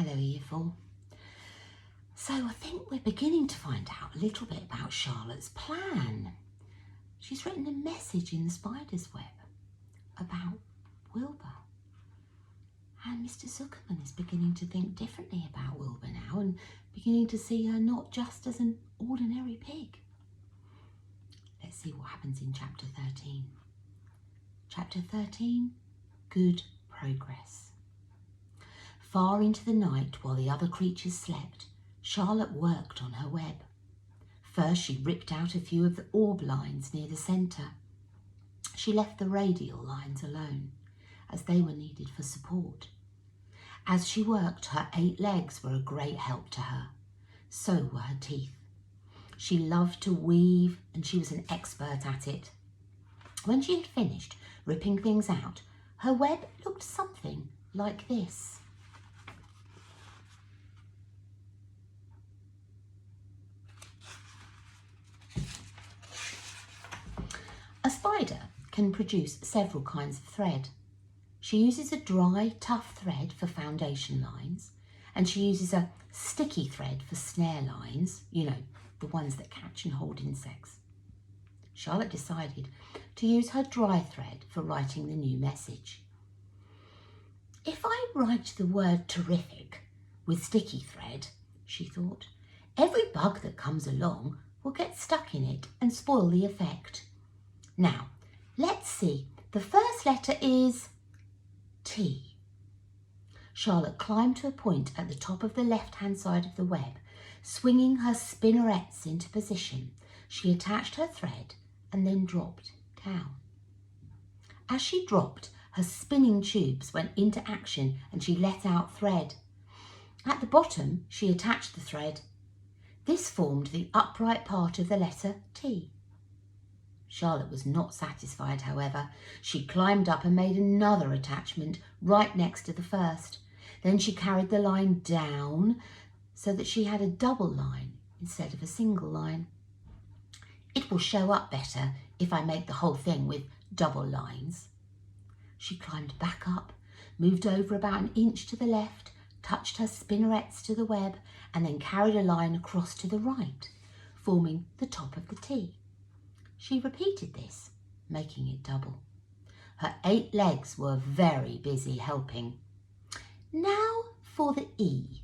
Hello, Year 4. So I think we're beginning to find out a little bit about Charlotte's plan. She's written a message in the spider's web about Wilbur. And Mr. Zuckerman is beginning to think differently about Wilbur now and beginning to see her not just as an ordinary pig. Let's see what happens in chapter 13. Chapter 13, Good Progress. Far into the night, while the other creatures slept, Charlotte worked on her web. First, she ripped out a few of the orb lines near the centre. She left the radial lines alone, as they were needed for support. As she worked, her 8 legs were a great help to her. So were her teeth. She loved to weave, and she was an expert at it. When she had finished ripping things out, her web looked something like this. A spider can produce several kinds of thread. She uses a dry, tough thread for foundation lines, and she uses a sticky thread for snare lines, you know, the ones that catch and hold insects. Charlotte decided to use her dry thread for writing the new message. If I write the word terrific with sticky thread, she thought, every bug that comes along will get stuck in it and spoil the effect. Now, let's see. The first letter is T. Charlotte climbed to a point at the top of the left-hand side of the web. Swinging her spinnerets into position, she attached her thread and then dropped down. As she dropped, her spinning tubes went into action and she let out thread. At the bottom, she attached the thread. This formed the upright part of the letter T. Charlotte was not satisfied, however. She climbed up and made another attachment right next to the first. Then she carried the line down so that she had a double line instead of a single line. It will show up better if I make the whole thing with double lines. She climbed back up, moved over about an inch to the left, touched her spinnerets to the web, and then carried a line across to the right, forming the top of the T. She repeated this, making it double. Her 8 legs were very busy helping. Now for the E.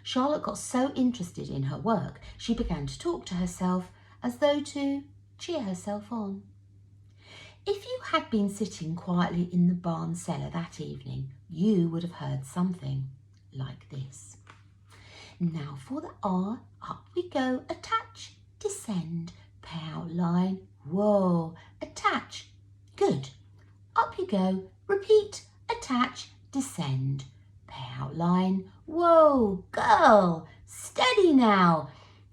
Charlotte got so interested in her work, she began to talk to herself as though to cheer herself on. If you had been sitting quietly in the barn cellar that evening, you would have heard something like this. Now for the R, up we go, attach, descend, pay out line, whoa, attach, good. Up you go, repeat, attach, descend, pay out line, whoa, girl, steady now,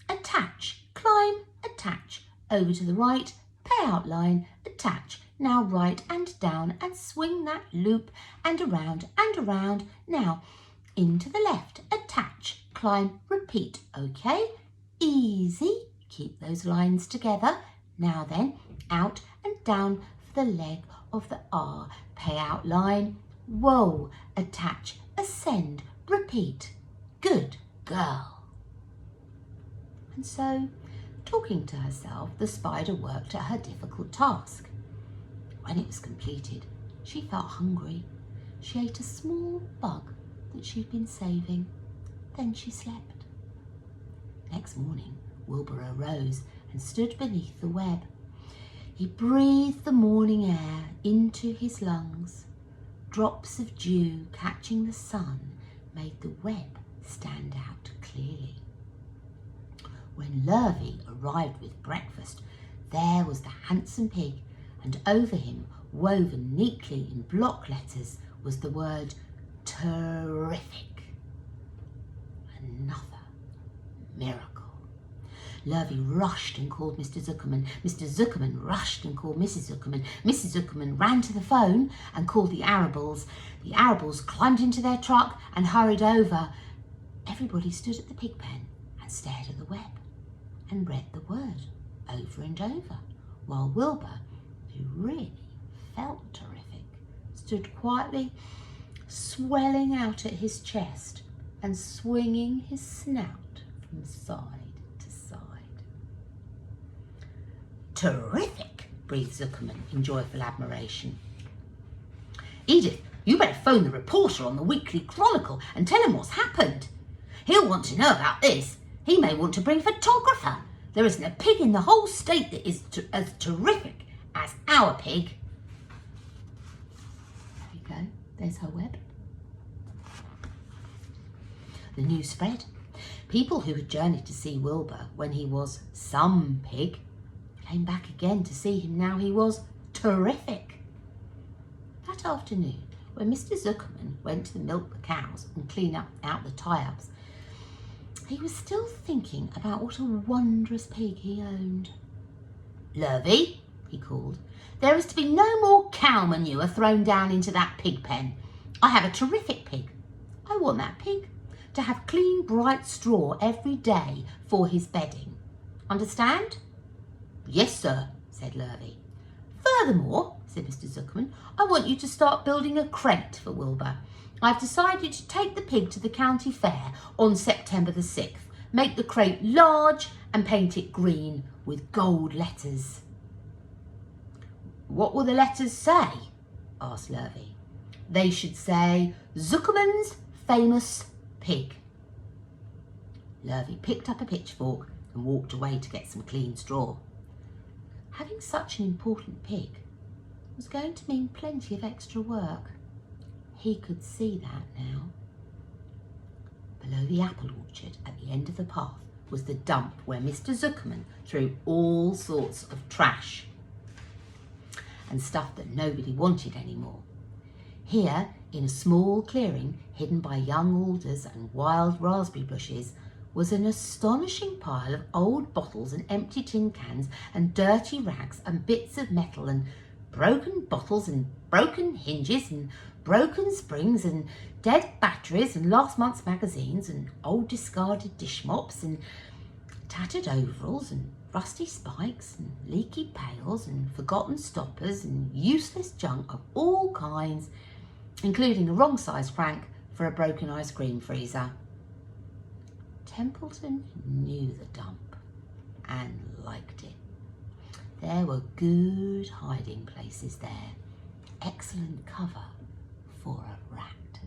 attach, climb, attach, over to the right, pay out line, attach, now right and down and swing that loop and around, now into the left, attach, climb, repeat, okay, easy. Keep those lines together. Now then, out and down for the leg of the R. Pay out line. Whoa. Attach. Ascend. Repeat. Good girl. And so, talking to herself, the spider worked at her difficult task. When it was completed, she felt hungry. She ate a small bug that she'd been saving. Then she slept. Next morning, Wilbur arose and stood beneath the web. He breathed the morning air into his lungs. Drops of dew catching the sun made the web stand out clearly. When Lurvy arrived with breakfast, there was the handsome pig, and over him, woven neatly in block letters, was the word terrific. Another miracle. Lurvy rushed and called Mr. Zuckerman. Mr. Zuckerman rushed and called Mrs. Zuckerman. Mrs. Zuckerman ran to the phone and called the Arables. The Arables climbed into their truck and hurried over. Everybody stood at the pig pen and stared at the web and read the word over and over, while Wilbur, who really felt terrific, stood quietly swelling out at his chest and swinging his snout from side to side. Terrific, breathed Zuckerman in joyful admiration. Edith, you better phone the reporter on the Weekly Chronicle and tell him what's happened. He'll want to know about this. He may want to bring a photographer. There isn't a pig in the whole state that is as terrific as our pig. There you go. There's her web. The news spread. People who had journeyed to see Wilbur when he was some pig came back again to see him now he was terrific. That afternoon, when Mr. Zuckerman went to milk the cows and clean out the tie-ups, he was still thinking about what a wondrous pig he owned. Lurvy, he called, there is to be no more cow manure thrown down into that pig pen. I have a terrific pig. I want that pig to have clean, bright straw every day for his bedding. Understand? Yes, sir, said Lurvy. Furthermore, said Mr. Zuckerman, I want you to start building a crate for Wilbur. I've decided to take the pig to the county fair on September the 6th. Make the crate large and paint it green with gold letters. What will the letters say? Asked Lurvy. They should say, Zuckerman's famous pig. Lurvy picked up a pitchfork and walked away to get some clean straw. Having such an important pig was going to mean plenty of extra work. He could see that now. Below the apple orchard at the end of the path was the dump where Mr. Zuckerman threw all sorts of trash and stuff that nobody wanted anymore. Here, in a small clearing hidden by young alders and wild raspberry bushes, was an astonishing pile of old bottles and empty tin cans and dirty rags and bits of metal and broken bottles and broken hinges and broken springs and dead batteries and last month's magazines and old discarded dish mops and tattered overalls and rusty spikes and leaky pails and forgotten stoppers and useless junk of all kinds, including a wrong-sized crank for a broken ice cream freezer. Templeton knew the dump and liked it. There were good hiding places there, excellent cover for a rat.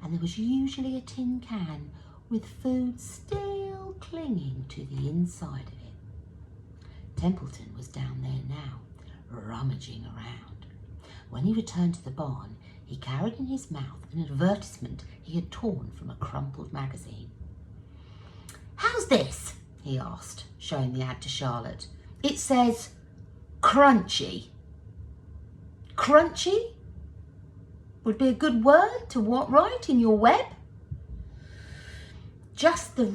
And there was usually a tin can with food still clinging to the inside of it. Templeton was down there now, rummaging around. When he returned to the barn, he carried in his mouth an advertisement he had torn from a crumpled magazine. How's this? He asked, showing the ad to Charlotte. It says, crunchy. Crunchy? Would be a good word to write in your web? Just the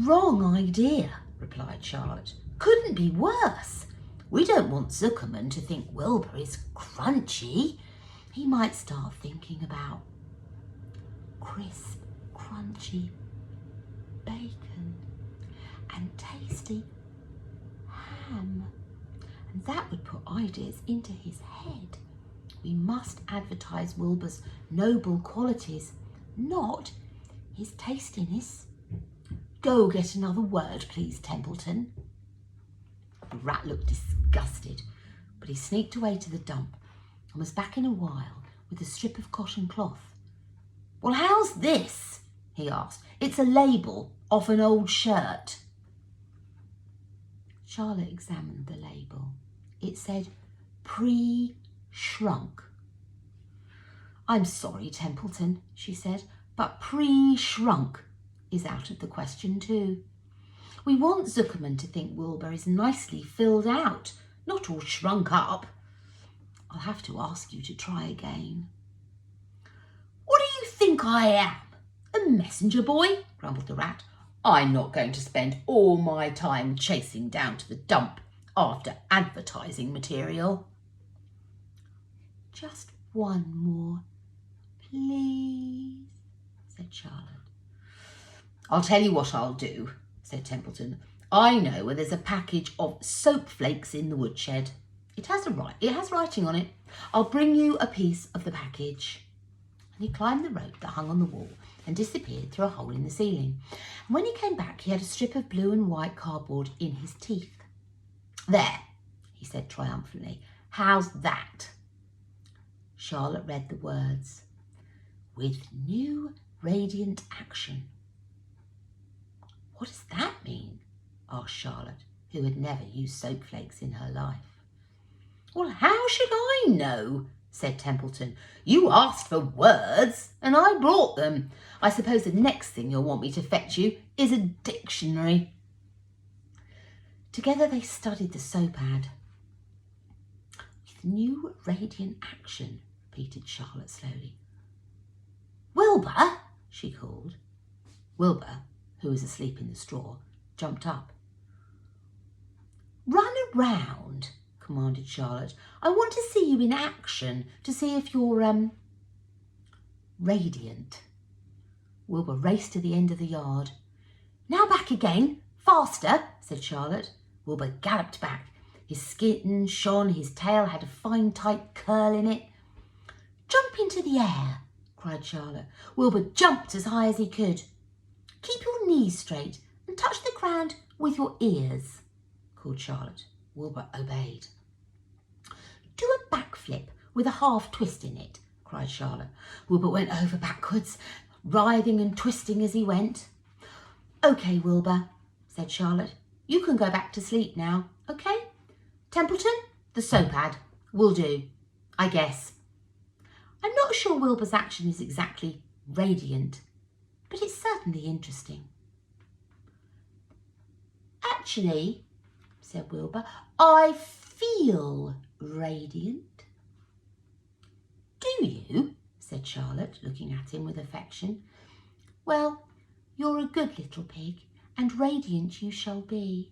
wrong idea, replied Charlotte. Couldn't be worse. We don't want Zuckerman to think Wilbur is crunchy. He might start thinking about crisp, crunchy bacon and tasty ham. And that would put ideas into his head. We must advertise Wilbur's noble qualities, not his tastiness. Go get another word, please, Templeton. The rat looked disgusted, but he sneaked away to the dump and was back in a while with a strip of cotton cloth. Well, how's this? He asked. It's a label off an old shirt. Charlotte examined the label. It said, pre-shrunk. I'm sorry, Templeton, she said, but pre-shrunk is out of the question too. We want Zuckerman to think Wilbur is nicely filled out, not all shrunk up. I'll have to ask you to try again. What do you think I am? A messenger boy? Grumbled the rat. I'm not going to spend all my time chasing down to the dump after advertising material. Just one more, please, said Charlotte. I'll tell you what I'll do, said Templeton. I know where there's a package of soap flakes in the woodshed. It has writing on it. I'll bring you a piece of the package. And He climbed the rope that hung on the wall and disappeared through a hole in the ceiling. And when he came back, he had a strip of blue and white cardboard in his teeth. "There," he said triumphantly. "How's that?" Charlotte read the words. "With new radiant action." "What does that mean?" asked Charlotte, who had never used soap flakes in her life. "Well, how should I know?" said Templeton. "You asked for words and I brought them. I suppose the next thing you'll want me to fetch you is a dictionary." Together they studied the soap ad. "With new radiant action," repeated Charlotte slowly. "Wilbur," she called. Wilbur, who was asleep in the straw, jumped up. "Run around," commanded Charlotte. "I want to see you in action, to see if you're, radiant." Wilbur raced to the end of the yard. "Now back again, faster," said Charlotte. Wilbur galloped back. His skin shone, his tail had a fine tight curl in it. "Jump into the air," cried Charlotte. Wilbur jumped as high as he could. "Keep your knees straight and touch the ground with your ears," called Charlotte. Wilbur obeyed. "Do a backflip with a half twist in it," cried Charlotte. Wilbur went over backwards, writhing and twisting as he went. "OK, Wilbur," said Charlotte. "You can go back to sleep now, OK? Templeton, the soap ad will do, I guess." I'm not sure Wilbur's action is exactly radiant, but it's certainly interesting. "Actually," said Wilbur, "I feel radiant." "Do you?" said Charlotte, looking at him with affection. "Well, you're a good little pig, and radiant you shall be.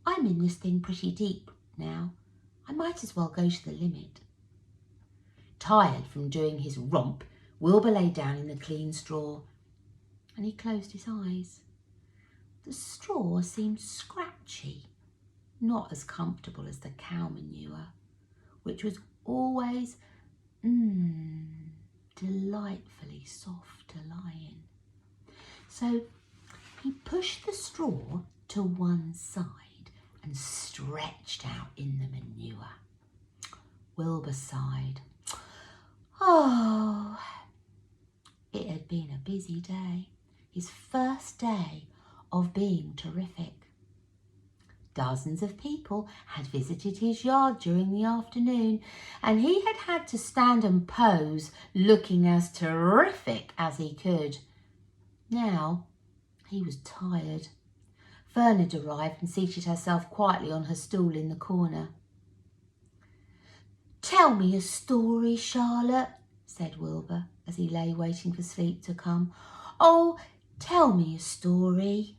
I'm in this thing pretty deep now. I might as well go to the limit." Tired from doing his romp, Wilbur lay down in the clean straw, and he closed his eyes. The straw seemed scratchy, not as comfortable as the cow manure, which was always delightfully soft to lie in. So he pushed the straw to one side and stretched out in the manure. Wilbur sighed. Oh, it had been a busy day, his first day of being terrific. Dozens of people had visited his yard during the afternoon, and he had had to stand and pose, looking as terrific as he could. Now he was tired. Fern had arrived and seated herself quietly on her stool in the corner. "Tell me a story, Charlotte," said Wilbur, as he lay waiting for sleep to come. "Oh, tell me a story."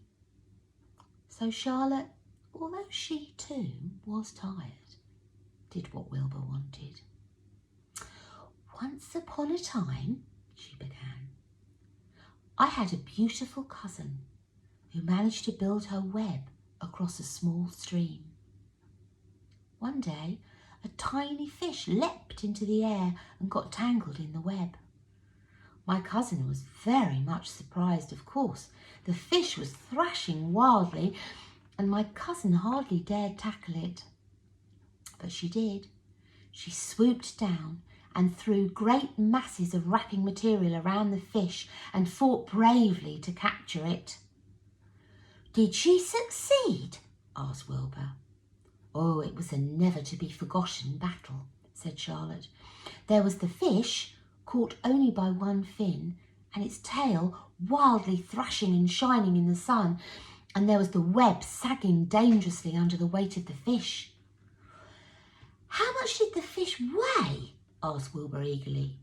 So Charlotte, although she too was tired, did what Wilbur wanted. "Once upon a time," she began, "I had a beautiful cousin who managed to build her web across a small stream. One day, a tiny fish leapt into the air and got tangled in the web. My cousin was very much surprised, of course. The fish was thrashing wildly, and my cousin hardly dared tackle it. But she did. She swooped down and threw great masses of wrapping material around the fish and fought bravely to capture it." "Did she succeed?" asked Wilbur. "Oh, it was a never-to-be-forgotten battle," said Charlotte. "There was the fish, caught only by one fin, and its tail wildly thrashing and shining in the sun, and there was the web sagging dangerously under the weight of the fish." "How much did the fish weigh?" asked Wilbur eagerly.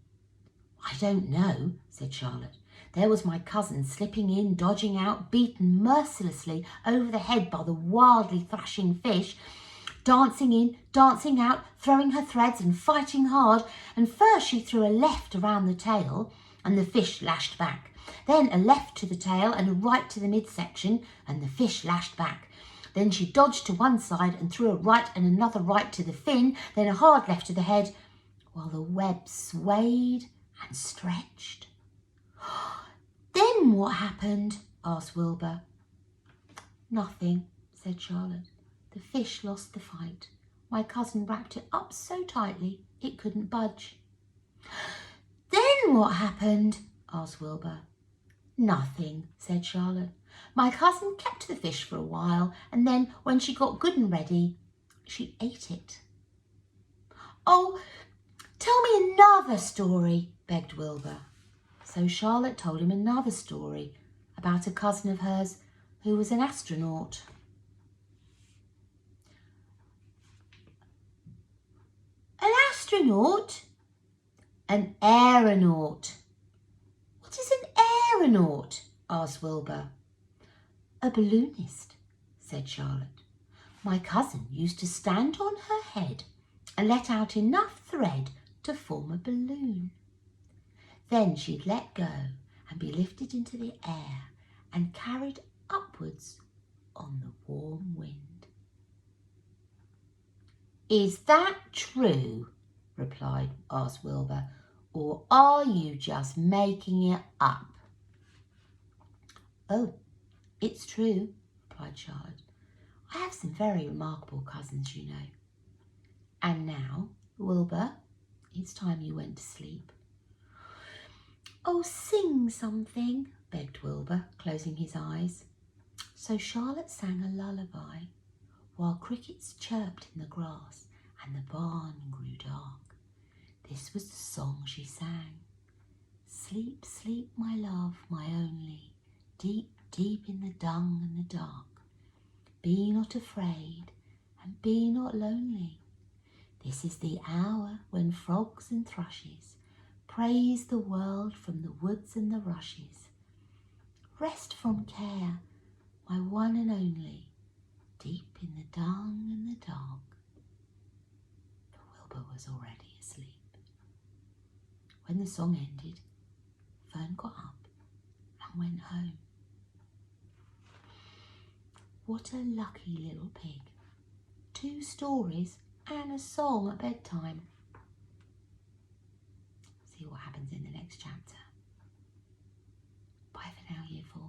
"I don't know," said Charlotte. "There was my cousin slipping in, dodging out, beaten mercilessly over the head by the wildly thrashing fish, dancing in, dancing out, throwing her threads and fighting hard, and first she threw a left around the tail, and the fish lashed back. Then a left to the tail and a right to the midsection, and the fish lashed back. Then she dodged to one side and threw a right and another right to the fin, then a hard left to the head, while the web swayed and stretched. Then what happened? Asked Wilbur. Nothing, said Charlotte. The fish lost the fight. My cousin wrapped it up so tightly it couldn't budge. Then what happened? Asked Wilbur. Nothing, said Charlotte. My cousin kept the fish for a while, and then when she got good and ready, she ate it. Oh, tell me another story, begged Wilbur. So Charlotte told him another story about a cousin of hers who was an astronaut. An astronaut? An aeronaut. What is an aeronaut? Asked Wilbur. A balloonist, said Charlotte. My cousin used to stand on her head and let out enough thread to form a balloon. Then she'd let go and be lifted into the air and carried upwards on the warm wind. Is that true? asked Wilbur, or are you just making it up? Oh, it's true, replied Charlotte. I have some very remarkable cousins, you know. And now, Wilbur, it's time you went to sleep. Oh, sing something, begged Wilbur, closing his eyes. So Charlotte sang a lullaby while crickets chirped in the grass and the barn grew dark. This was the song she sang. Sleep, sleep, my love, my only, deep, deep in the dung and the dark. Be not afraid and be not lonely. This is the hour when frogs and thrushes praise the world from the woods and the rushes. Rest from care, my one and only, deep in the dung and the dark. But Wilbur was already asleep. When the song ended, Fern got up and went home. What a lucky little pig. 2 stories and a song at bedtime. See what happens in the next chapter. Bye for now, Year 4.